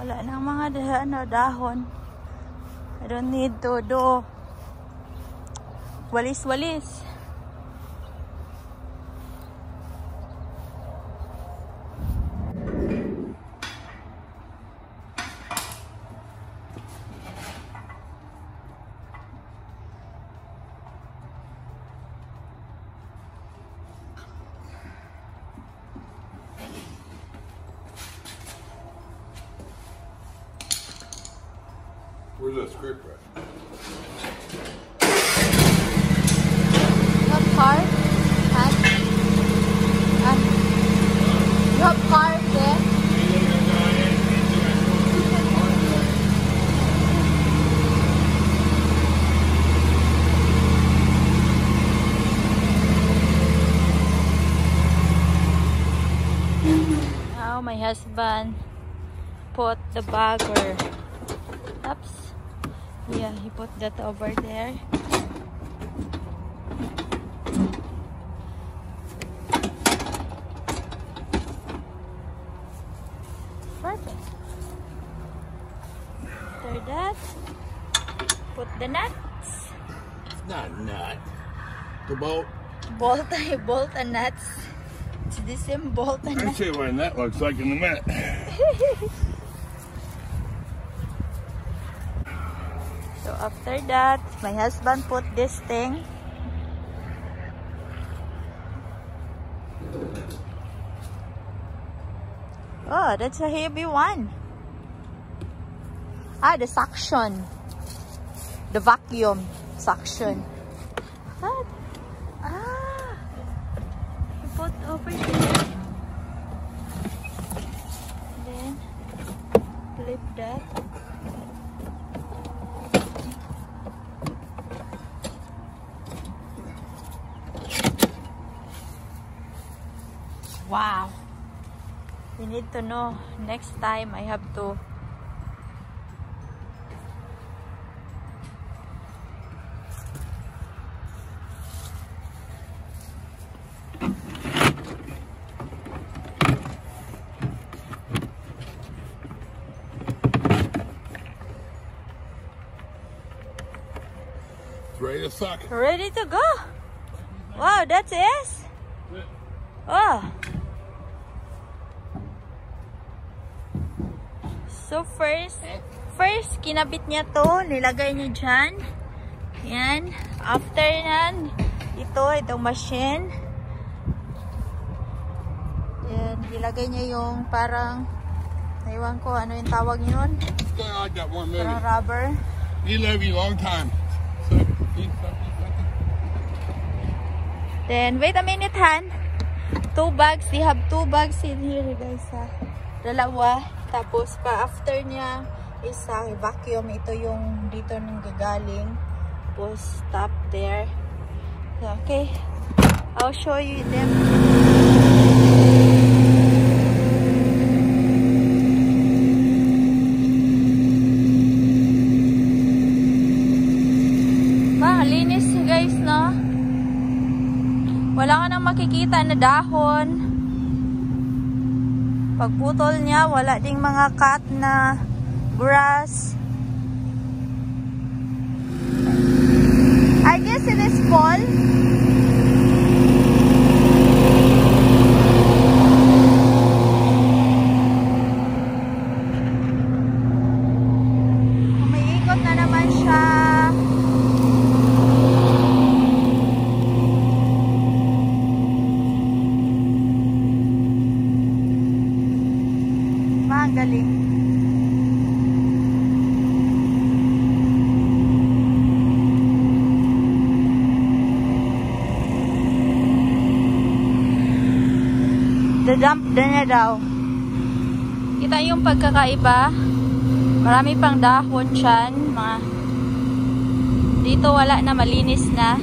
Wala nang mga dahon. I don't need to do walis-walis. Where's that script at? You have car? You have car there? Now my husband put the bagger. Oops. Yeah, he put that over there. Perfect. After that, put the nuts. It's not a nut. The bolt. Bolt and nuts. It's the same bolt and I'll nuts. see what that looks like in a minute. So after that, my husband put this thing. Oh, that's a heavy one. Ah, the suction. The vacuum suction. What? Ah, you put over here. Then flip that. Wow. We need to know. Next time I have to Ready to suck. ready to go. Wow, that's it. Oh. So first kinabit niya to, nilagay niya dyan. Yan. After nan, itong machine. Yan, ilagay niya yung parang, naiwan ko, ano yung tawag yun? I got 1 minute. Parang rubber. He love you long time. Then, wait a minute, Han. 2 bags. They have 2 bags in here, guys. Dalawa. Tapos, after niya, isa vacuum. Ito yung dito nang gagaling. Tapos, stop there. Okay. I'll show you them. Linis, guys, no? Wala ka nang makikita na dahon. Pagputol niya, wala ding mga cut na grass. I guess it is fall. Umiikot na naman siya. Galing. Dadump na niya daw. Kita yung pagkakaiba. Marami pang dahon dyan. Dito wala na, malinis na.